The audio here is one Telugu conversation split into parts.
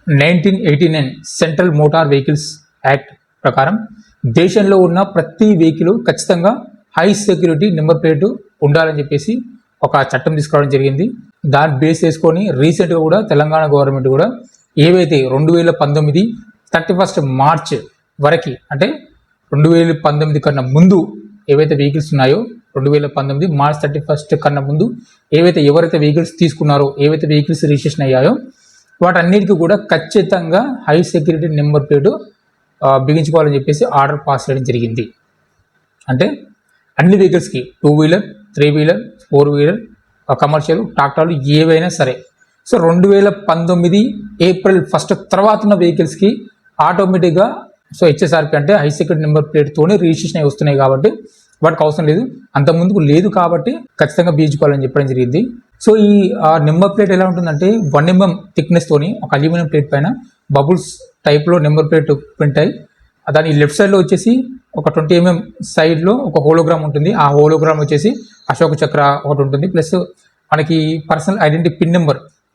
1989 సెంట్రల్ మోటార్ వెహికల్స్ యాక్ట్ ప్రకారం దేశంలో ఉన్న ప్రతి వెహికల్ ఖచ్చితంగా హై సెక్యూరిటీ నెంబర్ ప్లేట్ ఉండాలని చెప్పేసి ఒక చట్టం తీసుకురావడం జరిగింది. దాన్ని బేస్ చేసుకొని రీసెంట్గా కూడా తెలంగాణ గవర్నమెంట్ కూడా ఏవైతే 2019 31 మార్చ్ వరకు, అంటే 2019 కన్నా ముందు ఏవైతే వెహికల్స్ ఉన్నాయో 2019 మార్చ్ 31 కన్నా ముందు ఎవరైతే వెహికల్స్ తీసుకున్నారో, ఏవైతే వెహికల్స్ రిజిస్ట్రేషన్ అయ్యాయో వాటన్నిటికీ కూడా ఖచ్చితంగా హై సెక్యూరిటీ నెంబర్ ప్లేట్ బిగించుకోవాలని చెప్పేసి ఆర్డర్ పాస్ చేయడం జరిగింది. అంటే అన్ని వెహికల్స్కి 2 వీలర్ 3 వీలర్ 4 వీలర్ కమర్షియల్ ట్రాక్టర్లు ఏవైనా సరే. సో 2019 ఏప్రిల్ 1 తర్వాత ఉన్న వెహికల్స్కి ఆటోమేటిక్గా హెచ్ఎస్ఆర్పి అంటే హై సెక్యూరిటీ నెంబర్ ప్లేట్తోనే రిజిస్ట్రేషన్ అయి వస్తున్నాయి కాబట్టి వాటికి అవసరం లేదు. అంత ముందుకు లేదు కాబట్టి ఖచ్చితంగా బిగించుకోవాలని చెప్పడం జరిగింది. సో ఈ నెంబర్ ప్లేట్ ఎలా ఉంటుందంటే 1 mm థిక్నెస్ తోని ఒక అల్యూమినియం ప్లేట్ పైన బబుల్స్ టైప్లో నెంబర్ ప్లేట్ ప్రింట్ అయ్యి దాని లెఫ్ట్ సైడ్లో వచ్చేసి ఒక 20 mm సైడ్లో ఒక హోలోగ్రామ్ ఉంటుంది. ఆ హోలోగ్రామ్ వచ్చేసి అశోక చక్ర ఒకటి ఉంటుంది, ప్లస్ మనకి పర్సనల్ ఐడెంటిటీ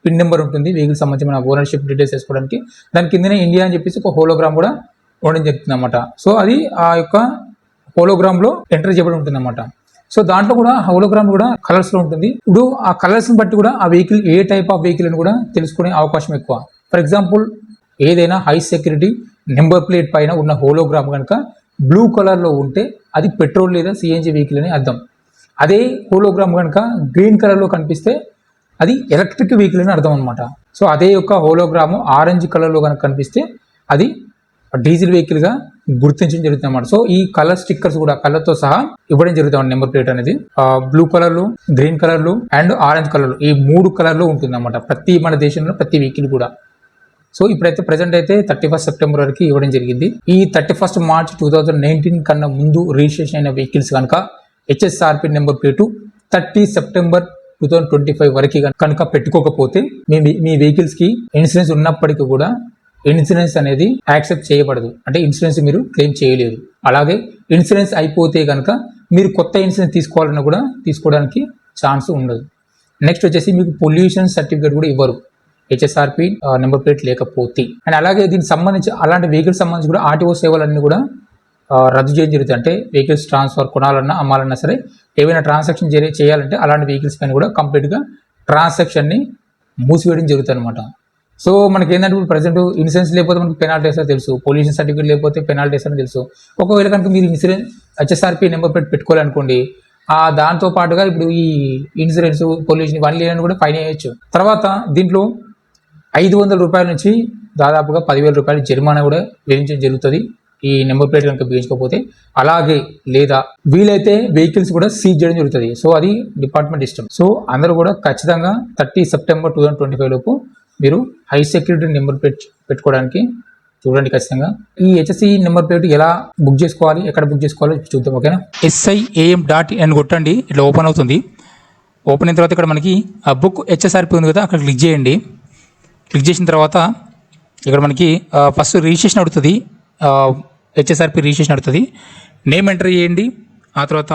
పిన్ నెంబర్ ఉంటుంది వెహికల్ సంబంధించి మన ఓనర్షిప్ డీటెయిల్స్ వేసుకోవడానికి. దాని కిందనే ఇండియా అని చెప్పేసి ఒక హోలోగ్రామ్ కూడా ఉండడం జరుగుతుంది అనమాట. సో అది ఆ యొక్క హోలోగ్రామ్లో ఎంటర్ చేయబడి ఉంటుంది అనమాట. సో దాంట్లో కూడా హోలోగ్రామ్ కూడా కలర్స్లో ఉంటుంది. ఇప్పుడు ఆ కలర్స్ని బట్టి కూడా ఆ vehicle A type of vehicle అని కూడా తెలుసుకునే అవకాశం ఎక్కువ. ఫర్ ఎగ్జాంపుల్ ఏదైనా హై సెక్యూరిటీ నెంబర్ ప్లేట్ పైన ఉన్న హోలోగ్రామ్ కనుక బ్లూ కలర్లో ఉంటే అది పెట్రోల్ లేదా సిఎన్జి వెహికల్ అని అర్థం. అదే హోలోగ్రామ్ కనుక గ్రీన్ కలర్లో కనిపిస్తే అది ఎలక్ట్రిక్ వెహికల్ అని అర్థం అనమాట. సో అదే యొక్క హోలోగ్రాము ఆరెంజ్ కలర్లో కనుక కనిపిస్తే అది డీజిల్ వెహికల్గా గుర్తించడం జరుగుతుంది అన్నమాట. సో ఈ కలర్ స్టిక్కర్స్ కూడా కలర్తో సహా ఇవ్వడం జరుగుతుంది నెంబర్ ప్లేట్ అనేది. బ్లూ కలర్లు, గ్రీన్ కలర్లు అండ్ ఆరెంజ్ కలర్లు, ఈ 3 కలర్లో ఉంటుంది అన్నమాట ప్రతి మన దేశంలో ప్రతి వెహికల్ కూడా. సో ఇప్పుడైతే ప్రజెంట్ అయితే 31 సెప్టెంబర్ వరకు ఇవ్వడం జరిగింది. ఈ 31 మార్చ్ 2019 కన్నా ముందు రిజిస్ట్రేషన్ అయిన వెహికల్స్ కనుక హెచ్ఎస్ఆర్పి నెంబర్ ప్లేటు 30 సెప్టెంబర్ 2025 వరకు కనుక పెట్టుకోకపోతే మీ వెహికల్స్కి ఇన్సూరెన్స్ ఉన్నప్పటికీ కూడా ఇన్సూరెన్స్ అనేది యాక్సెప్ట్ చేయబడదు. అంటే ఇన్సూరెన్స్ మీరు క్లెయిమ్ చేయలేరు. అలాగే ఇన్సూరెన్స్ అయిపోతే కనుక మీరు కొత్త ఇన్సూరెన్స్ తీసుకోవాలన్నా కూడా తీసుకోవడానికి ఛాన్స్ ఉండదు. నెక్స్ట్ వచ్చేసి మీకు పొల్యూషన్ సర్టిఫికేట్ కూడా ఇవ్వరు హెచ్ఎస్ఆర్పి నెంబర్ ప్లేట్ లేకపోతే. అండ్ అలాగే దీనికి సంబంధించి అలాంటి వెహికల్స్ సంబంధించి కూడా ఆర్టీఓ సేవలన్నీ కూడా రద్దు చేయడం జరుగుతుంది. అంటే వెహికల్స్ ట్రాన్స్ఫర్ కొనాలన్నా అమ్మాలన్నా సరే ఏవైనా ట్రాన్సాక్షన్ చేయాలంటే అలాంటి వెహికల్స్ పైన కూడా కంప్లీట్గా ట్రాన్సాక్షన్ని మూసివేయడం జరుగుతుంది అనమాట. సో మనకి ఏంటంటే ఇప్పుడు ప్రజెంట్ ఇన్సూరెన్స్ లేకపోతే మనకి పెనాల్టీ వేస్తారో తెలుసు, పొల్యూషన్ సర్టిఫికేట్ లేకపోతే పెనాల్టీ వేస్తారని తెలుసు. ఒకవేళ కనుక మీరు ఇన్సూరెన్స్ హెచ్ఎస్ఆర్పి నెంబర్ ప్లేట్ పెట్టుకోవాలనుకోండి, దాంతో పాటుగా ఇప్పుడు ఈ ఇన్సూరెన్స్ పొల్యూషన్ ఇవన్నీ లేని కూడా ఫైన్ వేయచ్చు. తర్వాత దీంట్లో 500 రూపాయల నుంచి దాదాపుగా 10,000 రూపాయల జరిమానా కూడా విధించడం జరుగుతుంది ఈ నెంబర్ ప్లేట్ కనుక బిగించకపోతే. అలాగే లేదా వీలైతే వెహికల్స్ కూడా సీజ్ చేయడం జరుగుతుంది. సో అది డిపార్ట్మెంట్ ఇష్టం. సో అందరూ కూడా ఖచ్చితంగా 30 సెప్టెంబర్ 2025 లోపు మీరు హై సెక్యూరిటీ నెంబర్ ప్లేట్ పెట్టుకోవడానికి చూడండి ఖచ్చితంగా. ఈ హెచ్ఎస్సి నెంబర్ ప్లేట్ ఎలా బుక్ చేసుకోవాలి, ఎక్కడ బుక్ చేసుకోవాలో చూద్దాం. ఓకేనా, SIAM.in కొట్టండి, ఇట్లా ఓపెన్ అవుతుంది. ఓపెన్ అయిన తర్వాత ఇక్కడ మనకి ఆ బుక్ హెచ్ఎస్ఆర్పి ఉంది కదా, అక్కడ క్లిక్ చేయండి. క్లిక్ చేసిన తర్వాత ఇక్కడ మనకి ఫస్ట్ రిజిస్ట్రేషన్ అడుగుతుంది, హెచ్ఎస్ఆర్పి రిజిస్ట్రేషన్ అడుగుతుంది. నేమ్ ఎంటర్ చేయండి, ఆ తర్వాత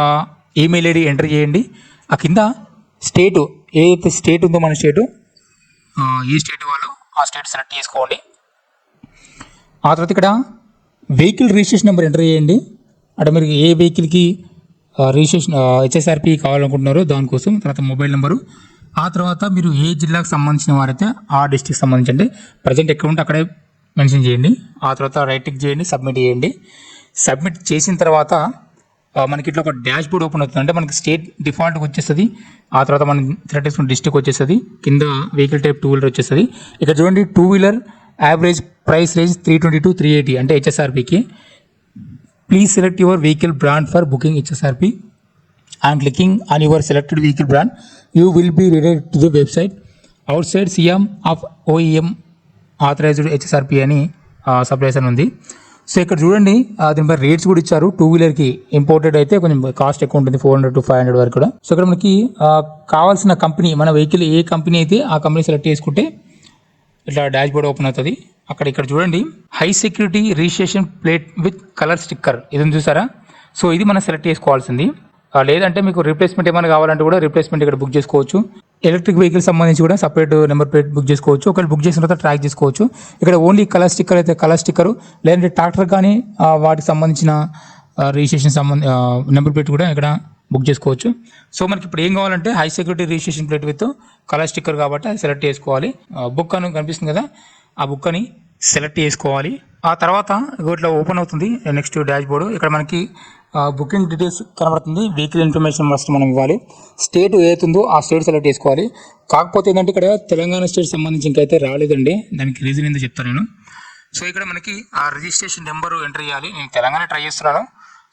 ఈమెయిల్ ఐడి ఎంటర్ చేయండి. ఆ కింద స్టేటు ఏదైతే స్టేట్ ఉందో మన స్టేటు, ఏ స్టేట్ వాళ్ళు ఆ స్టేట్ సెలెక్ట్ చేసుకోండి. ఆ తర్వాత ఇక్కడ వెహికల్ రిజిస్ట్రేషన్ నెంబర్ ఎంటర్ చేయండి. అంటే మీరు ఏ వెహికల్కి రిజిస్ట్రేషన్ హెచ్ఎస్ఆర్పి కావాలనుకుంటున్నారో దానికోసం. తర్వాత మొబైల్ నెంబరు, ఆ తర్వాత మీరు ఏ జిల్లాకు సంబంధించిన వారైతే ఆ డిస్ట్రిక్ట్ సంబంధించి అంటే ప్రజెంట్ ఎక్కడ ఉంటే అక్కడే మెన్షన్ చేయండి. ఆ తర్వాత రైట్ క్లిక్ చేయండి, సబ్మిట్ చేయండి. సబ్మిట్ చేసిన తర్వాత మనకి ఇట్లా ఒక డాష్ బోర్డ్ ఓపెన్ అవుతుంది. అంటే మనకి స్టేట్ డిఫాల్ట్గా వచ్చేస్తుంది. ఆ తర్వాత మనం సెలెక్ట్ చేసుకున్న డిస్ట్రిక్ట్ వచ్చేస్తుంది. కింద వెహికల్ టైప్ 2 వీలర్ వచ్చేస్తుంది. ఇక్కడ చూడండి 2 wheeler average price range 320 to 380 అంటే హెచ్ఎస్ఆర్పికి. Please select your vehicle brand for booking HSRP and clicking on your selected vehicle brand you will be redirected to the website outside CM of OEM authorized HSRP అని సబ్లైసన్ ఉంది. సో ఇక్కడ చూడండి దీనిపై రేట్స్ కూడా ఇచ్చారు. 2 వీలర్కి ఇంపోర్టెడ్ అయితే కొంచెం కాస్ట్ ఎక్కువ ఉంటుంది, 400 to 500 వరకు కూడా. సో ఇక్కడ మనకి కావాల్సిన కంపెనీ, మన వెహికల్ ఏ కంపెనీ అయితే ఆ కంపెనీ సెలెక్ట్ చేసుకుంటే ఇట్లా డాష్ బోర్డ్ ఓపెన్ అవుతుంది. ఇక్కడ చూడండి high security registration plate with colour sticker ఇది చూసారా. సో ఇది మనం సెలెక్ట్ చేసుకోవాల్సింది. లేదంటే మీకు రీప్లేస్మెంట్ ఏమైనా కావాలంటే కూడా రీప్లేస్మెంట్ ఇక్కడ బుక్ చేసుకోవచ్చు. ఎలక్ట్రిక్ వెహికల్ సంబంధించి కూడా సపరేట్ నెంబర్ ప్లేట్ బుక్ చేసుకోవచ్చు. ఒకవేళ బుక్ చేసిన తర్వాత ట్రాక్ చేసుకోవచ్చు. ఇక్కడ ఓన్లీ కలర్ స్టిక్కర్ అయితే కలర్ స్టిక్కరు, లేదంటే ట్రాక్టర్ కానీ వాటికి సంబంధించిన రిజిస్ట్రేషన్ నెంబర్ ప్లేట్ కూడా ఇక్కడ బుక్ చేసుకోవచ్చు. సో మనకి ఇప్పుడు ఏం కావాలంటే high security registration plate with colour sticker కాబట్టి అది సెలెక్ట్ చేసుకోవాలి. బుక్ అని కనిపిస్తుంది కదా, ఆ బుక్ అని సెలెక్ట్ చేసుకోవాలి. ఆ తర్వాత ఇట్లా ఓపెన్ అవుతుంది నెక్స్ట్ డాష్ బోర్డు. ఇక్కడ మనకి బుకింగ్ డీటెయిల్స్ కనబడుతుంది. వెహికల్ ఇన్ఫర్మేషన్ ఫస్ట్ మనం ఇవ్వాలి. స్టేట్ ఏదైతుందో ఆ స్టేట్ సెలెక్ట్ చేసుకోవాలి. కాకపోతే ఏంటంటే ఇక్కడ తెలంగాణ స్టేట్ సంబంధించి ఇంకైతే రాలేదండి. దానికి రీజన్ ఏంటో చెప్తాను నేను. సో ఇక్కడ మనకి ఆ రిజిస్ట్రేషన్ నెంబరు ఎంటర్ చేయాలి. నేను తెలంగాణ ట్రై చేస్తున్నాను.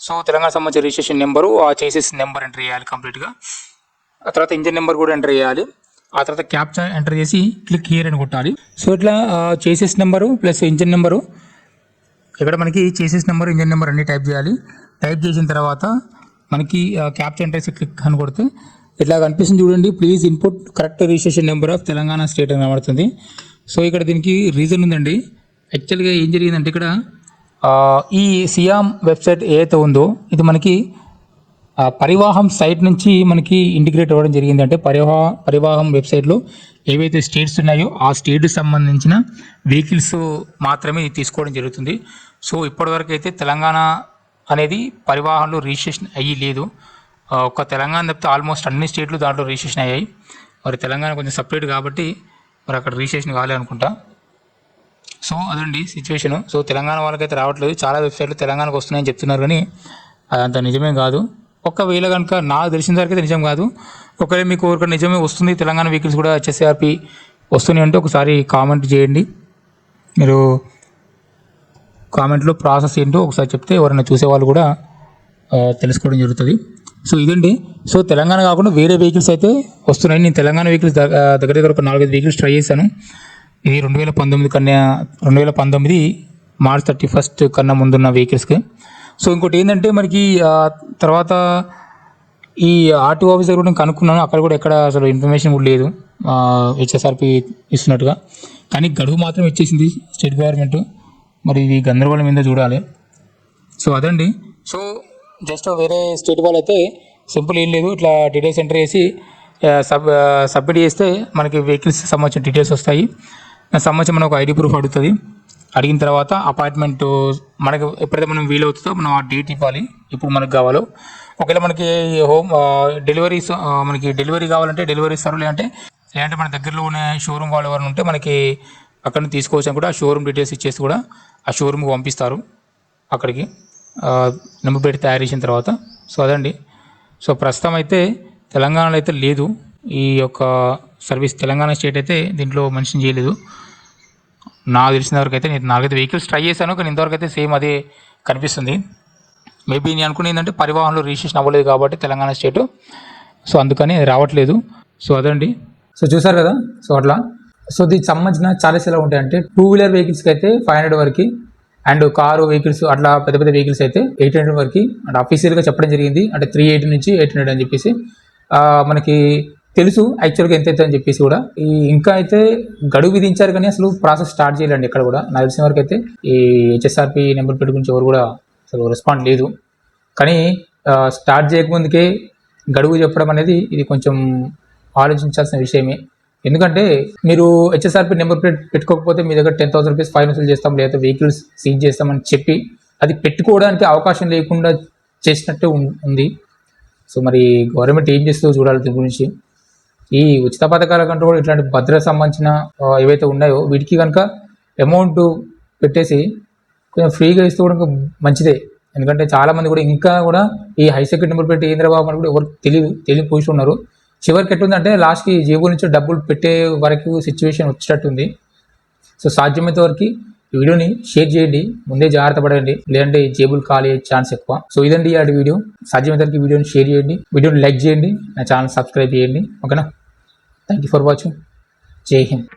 సో తెలంగాణ సంబంధించిన రిజిస్ట్రేషన్ నెంబరు, ఆ చేసేస్ నెంబర్ ఎంటర్ చేయాలి కంప్లీట్గా. ఆ తర్వాత ఇంజిన్ నెంబర్ కూడా ఎంటర్ చేయాలి. ఆ తర్వాత క్యాప్చా ఎంటర్ చేసి క్లిక్ హియర్ అని కొట్టాలి. సో ఇట్లా చేసేస్ నెంబరు ప్లస్ ఇంజిన్ నెంబరు, ఇక్కడ మనకి చేసేస్ నెంబర్ ఇంజిన్ నెంబర్ అన్ని టైప్ చేయాలి. టైప్ చేసిన తర్వాత మనకి క్యాప్చా ఎంటర్ చేసి క్లిక్ అని కొడితే ఇట్లా కనిపిస్తుంది చూడండి. Please input correct registration number of Telangana state అని కనబడుతుంది. సో ఇక్కడ దీనికి రీజన్ ఉందండి. యాక్చువల్గా ఏం జరిగిందంటే ఇక్కడ ఈ సియామ్ వెబ్సైట్ ఏదైతే ఉందో ఇది మనకి పరివాహం సైట్ నుంచి మనకి ఇంటిగ్రేట్ అవ్వడం జరిగింది. అంటే పరివాహం వెబ్సైట్లో ఏవైతే స్టేట్స్ ఉన్నాయో ఆ స్టేట్కి సంబంధించిన వెహికల్స్ మాత్రమే తీసుకోవడం జరుగుతుంది. సో ఇప్పటివరకు అయితే తెలంగాణ అనేది పరివాహంలో రిజిస్ట్రేషన్ అయ్యి లేదు. ఒక తెలంగాణ తప్పితే ఆల్మోస్ట్ అన్ని స్టేట్లు దాంట్లో రిజిస్ట్రేషన్ అయ్యాయి. మరి తెలంగాణ కొంచెం సపరేట్ కాబట్టి మరి అక్కడ రిజిస్ట్రేషన్ కాలే అనుకుంటా. సో అదండి సిచ్యువేషను. సో తెలంగాణ వాళ్ళకైతే రావట్లేదు. చాలా వెబ్సైట్లు తెలంగాణకు వస్తున్నాయని చెప్తున్నారు, కానీ అదంత నిజమే కాదు. ఒకవేళ కనుక నాకు తెలిసిన వరకు అయితే నిజం కాదు. ఒకవేళ మీకు ఒక నిజమే వస్తుంది, తెలంగాణ వెహికల్స్ కూడా HSRP వస్తున్నాయి అంటే ఒకసారి కామెంట్ చేయండి. మీరు కామెంట్లో ప్రాసెస్ ఏంటో ఒకసారి చెప్తే ఎవరైనా చూసేవాళ్ళు కూడా తెలుసుకోవడం జరుగుతుంది. సో ఇదండి. సో తెలంగాణ కాకుండా వేరే వెహికల్స్ అయితే వస్తున్నాయి. నేను తెలంగాణ వెహికల్స్ దగ్గర దగ్గర ఒక 4-5 వెహికల్స్ ట్రై చేశాను. ఇది 2019 మార్చ్ 31 కన్నా ముందున్న వెహికల్స్కి. సో ఇంకోటి ఏంటంటే మనకి తర్వాత ఈ ఆర్టీఓ ఆఫీస్ దగ్గర కూడా కనుక్కున్నాను. అక్కడ కూడా ఎక్కడ అసలు ఇన్ఫర్మేషన్ కూడా లేదు HSRP ఇస్తున్నట్టుగా. కానీ గడువు మాత్రం ఇచ్చేసింది స్టేట్ గవర్నమెంట్. మరి ఇది గందరగోళం ఏందో చూడాలి. సో అదండి. సో జస్ట్ వేరే స్టేట్ వాళ్ళు అయితే సింపుల్ ఏం లేదు, ఇట్లా డీటెయిల్స్ ఎంటర్ చేసి సబ్మిట్ చేస్తే మనకి వెహికల్స్ సంబంధించిన డీటెయిల్స్ వస్తాయి. సంబంధించి మనకు ఐడి ప్రూఫ్ అడుగుతుంది. అడిగిన తర్వాత అపాయింట్మెంట్ మనకు ఎప్పుడైతే మనం వీలవుతుందో మనం ఆ డేట్ ఇవ్వాలి ఇప్పుడు మనకు కావాలో. ఒకవేళ మనకి డెలివరీస్ మనకి డెలివరీ కావాలంటే డెలివరీ ఇస్తారు. లేదంటే మన దగ్గరలో ఉన్న షోరూమ్ వాళ్ళు ఎవరైనా ఉంటే మనకి అక్కడ నుంచి తీసుకోవచ్చు కూడా. ఆ షోరూమ్ డీటెయిల్స్ ఇచ్చేసి కూడా ఆ షోరూమ్కి పంపిస్తారు అక్కడికి నెంబర్ ప్లేట్ తయారు చేసిన తర్వాత. సో అదండి. సో ప్రస్తుతం అయితే తెలంగాణలో అయితే లేదు ఈ యొక్క సర్వీస్. తెలంగాణ స్టేట్ అయితే దీంట్లో మెన్షన్ చేయలేదు నాకు తెలిసిన వరకు అయితే. నేను 4-5 వెహికల్స్ ట్రై చేశాను, కానీ ఇంతవరకు అయితే సేమ్ అదే కనిపిస్తుంది. మేబీ నేను అనుకునేది ఏంటంటే పరివాహంలో రిజిస్ట్రేషన్ అవ్వలేదు కాబట్టి తెలంగాణ స్టేట్, సో అందుకని రావట్లేదు. సో అదండి. సో చూసారు కదా. సో అట్లా సో దీనికి సంబంధించిన చార్జెస్ ఎలా ఉంటాయంటే 2 వీలర్ వెహికల్స్కి అయితే 500 వరకు, అండ్ కారు వెహికల్స్ అట్లా పెద్ద పెద్ద వెహికల్స్ అయితే 800 వరకు అంటే అఫీషియల్గా చెప్పడం జరిగింది. అంటే 380 నుంచి 800 అని చెప్పేసి మనకి తెలుసు యాక్చువల్గా ఎంత అవుతుంది అని చెప్పేసి కూడా. ఈ ఇంకా అయితే గడువు విధించారు కానీ అసలు ప్రాసెస్ స్టార్ట్ చేయాలండి ఎక్కడ కూడా. నాకు తెలిసిన వరకు అయితే ఈ HSRP నెంబర్ ప్లేట్ గురించి ఎవరు కూడా అసలు రెస్పాండ్ లేదు. కానీ స్టార్ట్ చేయకముందుకే గడువు చెప్పడం అనేది ఇది కొంచెం ఆలోచించాల్సిన విషయమే. ఎందుకంటే మీరు HSRP నెంబర్ ప్లేట్ పెట్టుకోకపోతే మీ దగ్గర 10,000 రూపీస్ ఫైన్ వసూలు చేస్తాం, లేదా వెహికల్స్ సీజ్ చేస్తామని చెప్పి అది పెట్టుకోవడానికి అవకాశం లేకుండా చేసినట్టు ఉంది. సో మరి గవర్నమెంట్ ఏం చేస్తుందో చూడాలి దీని గురించి. ఈ ఉచిత పథకాల కంటే కూడా ఇట్లాంటి భద్రత సంబంధించిన ఏవైతే ఉన్నాయో వీటికి కనుక అమౌంట్ పెట్టేసి కొంచెం ఫ్రీగా ఇస్తూ కూడా మంచిదే. ఎందుకంటే చాలామంది కూడా ఇంకా కూడా ఈ హై సెక్యూరిటీ నెంబర్ ప్లేట్ ఏంద్రబాబు అని కూడా ఎవరు తెలియని పొజిషన్ ఉన్నారు. చివరికి ఎట్లుందంటే లాస్ట్కి జేబుల నుంచి డబ్బులు పెట్టే వరకు సిచ్యువేషన్ వచ్చేటట్టుంది. సో సాధ్యమైనంత వరకు ఈ వీడియోని షేర్ చేయండి, ముందే జాగ్రత్త పడండి, లేదంటే జేబులు ఖాళీ అయ్యే ఛాన్స్ ఎక్కువ. సో ఇదండి ఈ వీడియో. సాధ్యమైనంత వరకు వీడియోని షేర్ చేయండి, వీడియోని లైక్ చేయండి, నా ఛానల్ సబ్స్క్రైబ్ చేయండి. ఓకేనా. Thank you for watching. జై హింద్.